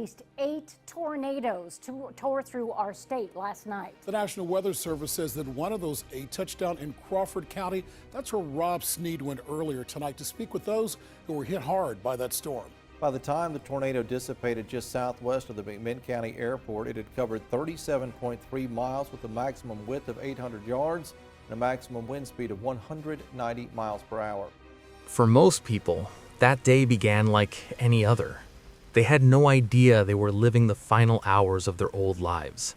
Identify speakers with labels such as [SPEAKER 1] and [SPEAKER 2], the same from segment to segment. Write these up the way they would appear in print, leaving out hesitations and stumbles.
[SPEAKER 1] least 8 tornadoes tore through our state last night.
[SPEAKER 2] The National Weather Service says that one of those 8 touched down in Crawford County. That's where Rob Sneed went earlier tonight to speak with those who were hit hard by that storm.
[SPEAKER 3] By the time the tornado dissipated just southwest of the McMinn County Airport, it had covered 37.3 miles with a maximum width of 800 yards and a maximum wind speed of 190 miles per hour.
[SPEAKER 4] For most people, that day began like any other. They had no idea they were living the final hours of their old lives.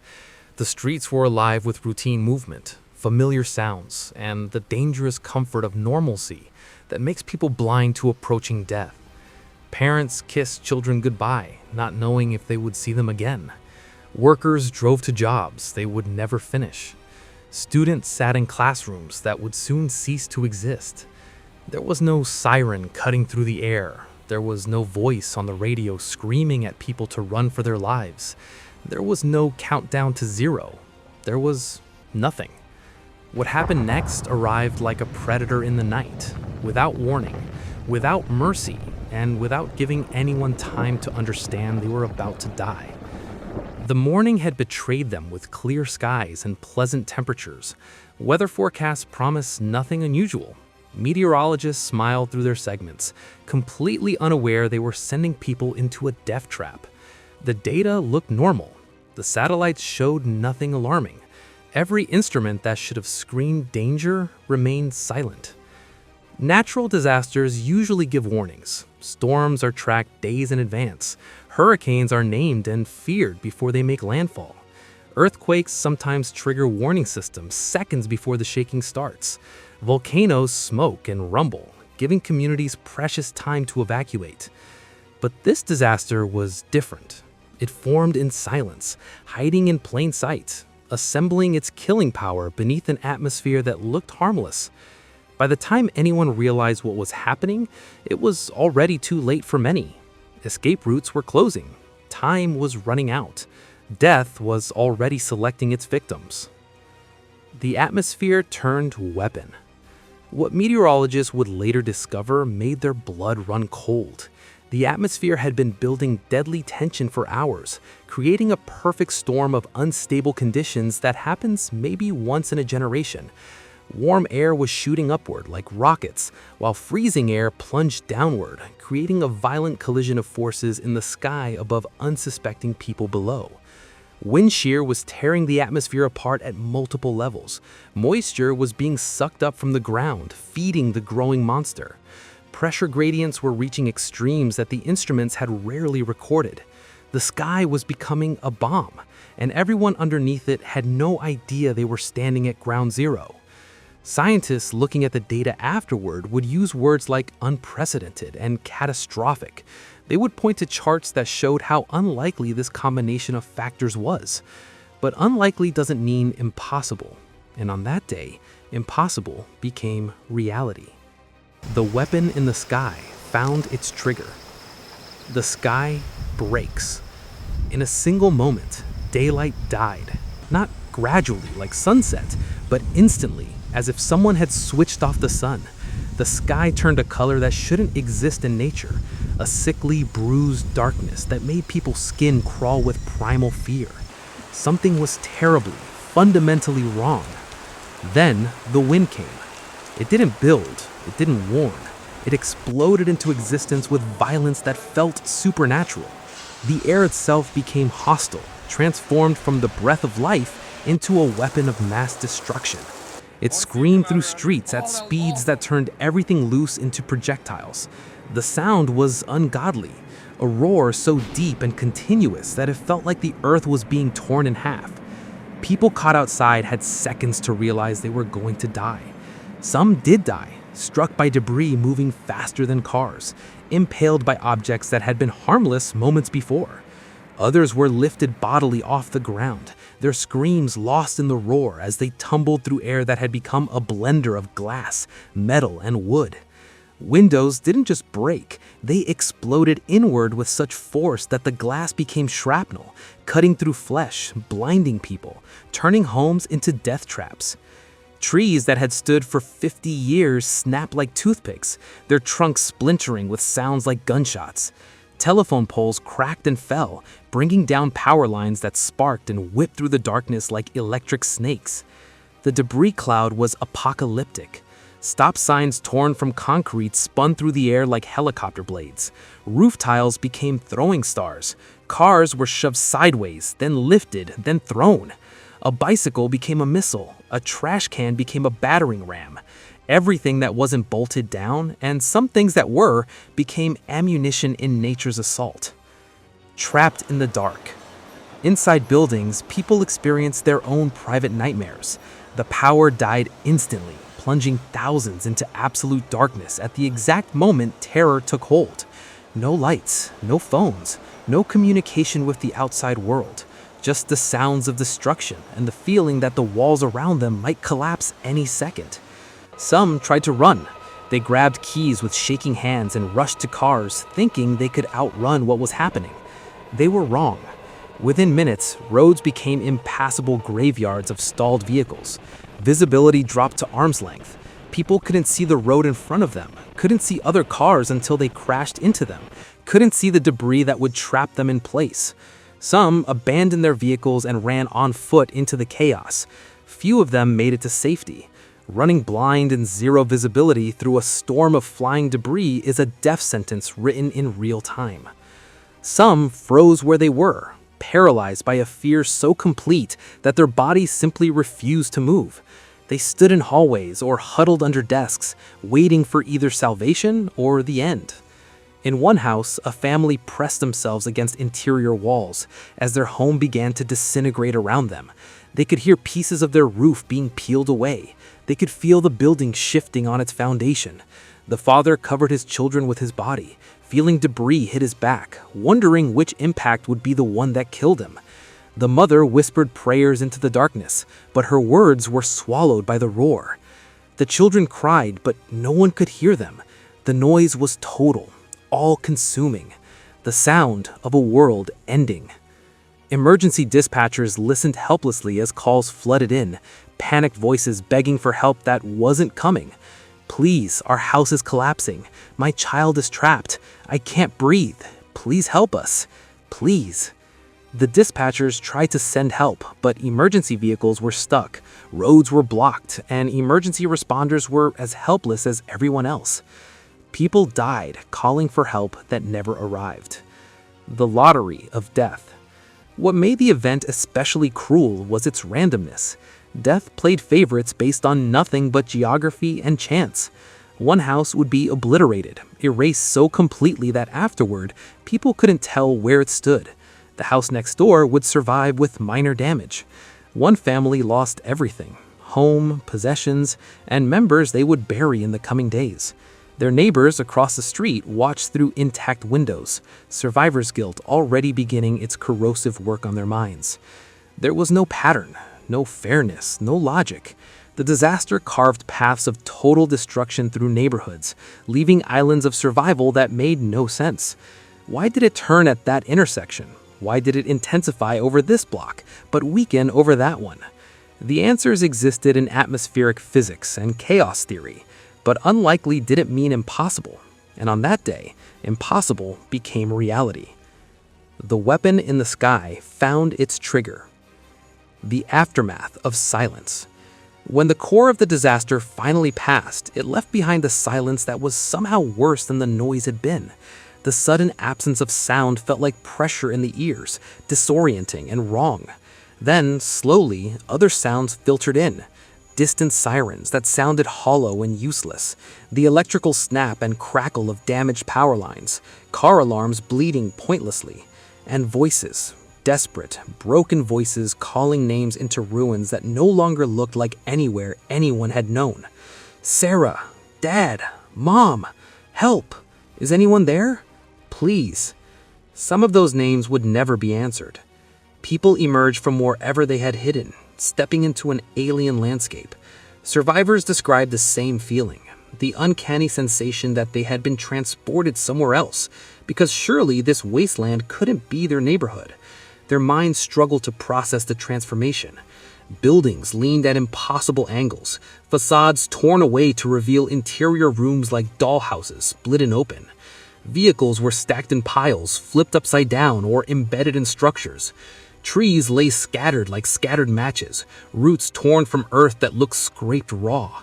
[SPEAKER 4] The streets were alive with routine movement, familiar sounds, and the dangerous comfort of normalcy that makes people blind to approaching death. Parents kissed children goodbye, not knowing if they would see them again. Workers drove to jobs they would never finish. Students sat in classrooms that would soon cease to exist. There was no siren cutting through the air. There was no voice on the radio screaming at people to run for their lives. There was no countdown to zero. There was nothing. What happened next arrived like a predator in the night, without warning, without mercy, and without giving anyone time to understand they were about to die. The morning had betrayed them with clear skies and pleasant temperatures. Weather forecasts promised nothing unusual. Meteorologists smiled through their segments, completely unaware they were sending people into a death trap. The data looked normal. The satellites showed nothing alarming. Every instrument that should have screamed danger remained silent. Natural disasters usually give warnings. Storms are tracked days in advance. Hurricanes are named and feared before they make landfall. Earthquakes sometimes trigger warning systems seconds before the shaking starts. Volcanoes smoke and rumble, giving communities precious time to evacuate. But this disaster was different. It formed in silence, hiding in plain sight, assembling its killing power beneath an atmosphere that looked harmless. By the time anyone realized what was happening, it was already too late for many. Escape routes were closing. Time was running out. Death was already selecting its victims. The atmosphere turned weapon. What meteorologists would later discover made their blood run cold. The atmosphere had been building deadly tension for hours, creating a perfect storm of unstable conditions that happens maybe once in a generation. Warm air was shooting upward like rockets, while freezing air plunged downward, creating a violent collision of forces in the sky above unsuspecting people below. Wind shear was tearing the atmosphere apart at multiple levels. Moisture was being sucked up from the ground, feeding the growing monster. Pressure gradients were reaching extremes that the instruments had rarely recorded. The sky was becoming a bomb, and everyone underneath it had no idea they were standing at ground zero. Scientists looking at the data afterward would use words like unprecedented and catastrophic. They would point to charts that showed how unlikely this combination of factors was. But unlikely doesn't mean impossible. And on that day, impossible became reality. The weapon in the sky found its trigger. The sky breaks. In a single moment, daylight died. Not gradually like sunset, but instantly, as if someone had switched off the sun. The sky turned a color that shouldn't exist in nature, a sickly, bruised darkness that made people's skin crawl with primal fear. Something was terribly, fundamentally wrong. Then the wind came. It didn't build, it didn't warn. It exploded into existence with violence that felt supernatural. The air itself became hostile, transformed from the breath of life into a weapon of mass destruction. It screamed through streets at speeds that turned everything loose into projectiles. The sound was ungodly, a roar so deep and continuous that it felt like the earth was being torn in half. People caught outside had seconds to realize they were going to die. Some did die, struck by debris moving faster than cars, impaled by objects that had been harmless moments before. Others were lifted bodily off the ground, their screams lost in the roar as they tumbled through air that had become a blender of glass, metal, and wood. Windows didn't just break, they exploded inward with such force that the glass became shrapnel, cutting through flesh, blinding people, turning homes into death traps. Trees that had stood for 50 years snapped like toothpicks, their trunks splintering with sounds like gunshots.
[SPEAKER 5] Telephone poles cracked and fell, bringing down power lines that sparked and whipped through the darkness like electric snakes. The debris cloud was apocalyptic. Stop signs torn from concrete spun through the air like helicopter blades. Roof tiles became throwing stars. Cars were shoved sideways, then lifted, then thrown. A bicycle became a missile. A trash can became a battering ram. Everything that wasn't bolted down, and some things that were, became ammunition in nature's assault. Trapped in the dark. Inside buildings, people experienced their own private nightmares. The power died instantly, plunging thousands into absolute darkness at the exact moment terror took hold. No lights, no phones, no communication with the outside world, just the sounds of destruction and the feeling that the walls around them might collapse any second. Some tried to run. They grabbed keys with shaking hands and rushed to cars, thinking they could outrun what was happening. They were wrong. Within minutes, roads became impassable graveyards of stalled vehicles. Visibility dropped to arm's length. People couldn't see the road in front of them, couldn't see other cars until they crashed into them, couldn't see the debris that would trap them in place. Some abandoned their vehicles and ran on foot into the chaos. Few of them made it to safety. Running blind in zero visibility through a storm of flying debris is a death sentence written in real time. Some froze where they were, paralyzed by a fear so complete that their bodies simply refused to move. They stood in hallways or huddled under desks, waiting for either salvation or the end. In one house, a family pressed themselves against interior walls as their home began to disintegrate around them. They could hear pieces of their roof being peeled away. They could feel the building shifting on its foundation. The father covered his children with his body, feeling debris hit his back, wondering which impact would be the one that killed him. The mother whispered prayers into the darkness, but her words were swallowed by the roar. The children cried, but no one could hear them. The noise was total, all-consuming, the sound of a world ending. Emergency dispatchers listened helplessly as calls flooded in, panicked voices begging for help that wasn't coming. "Please, our house is collapsing. My child is trapped. I can't breathe. Please help us. Please." The dispatchers tried to send help, but emergency vehicles were stuck, roads were blocked, and emergency responders were as helpless as everyone else. People died calling for help that never arrived. The lottery of death. What made the event especially cruel was its randomness. Death played favorites based on nothing but geography and chance. One house would be obliterated, erased so completely that afterward, people couldn't tell where it stood. The house next door would survive with minor damage. One family lost everything: home, possessions, and members they would bury in the coming days. Their neighbors across the street watched through intact windows, survivor's guilt already beginning its corrosive work on their minds. There was no pattern, no fairness, no logic. The disaster carved paths of total destruction through neighborhoods, leaving islands of survival that made no sense. Why did it turn at that intersection? Why did it intensify over this block, but weaken over that one? The answers existed in atmospheric physics and chaos theory, but unlikely didn't mean impossible. And on that day, impossible became reality. The weapon in the sky found its trigger. The aftermath of silence. When the core of the disaster finally passed, it left behind a silence that was somehow worse than the noise had been. The sudden absence of sound felt like pressure in the ears, disorienting and wrong. Then, slowly, other sounds filtered in. Distant sirens that sounded hollow and useless, the electrical snap and crackle of damaged power lines, car alarms bleeding pointlessly, and voices, desperate, broken voices calling names into ruins that no longer looked like anywhere anyone had known. "Sarah, Dad, Mom, help! Is anyone there? Please." Some of those names would never be answered. People emerged from wherever they had hidden, stepping into an alien landscape. Survivors described the same feeling, the uncanny sensation that they had been transported somewhere else, because surely this wasteland couldn't be their neighborhood. Their minds struggled to process the transformation. Buildings leaned at impossible angles, facades torn away to reveal interior rooms like dollhouses split open. Vehicles were stacked in piles, flipped upside down, or embedded in structures. Trees lay scattered like scattered matches, roots torn from earth that looked scraped raw.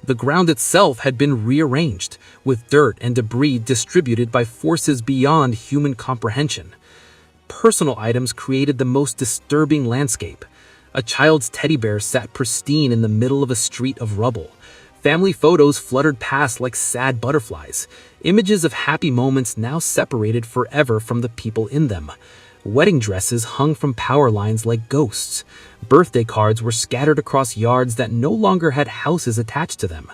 [SPEAKER 5] The ground itself had been rearranged, with dirt and debris distributed by forces beyond human comprehension. Personal items created the most disturbing landscape. A child's teddy bear sat pristine in the middle of a street of rubble. Family photos fluttered past like sad butterflies, images of happy moments now separated forever from the people in them. Wedding dresses hung from power lines like ghosts. Birthday cards were scattered across yards that no longer had houses attached to them.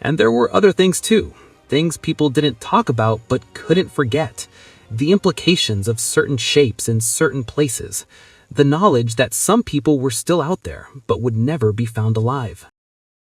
[SPEAKER 5] And there were other things too, things people didn't talk about but couldn't forget. The implications of certain shapes in certain places. The knowledge that some people were still out there but would never be found alive.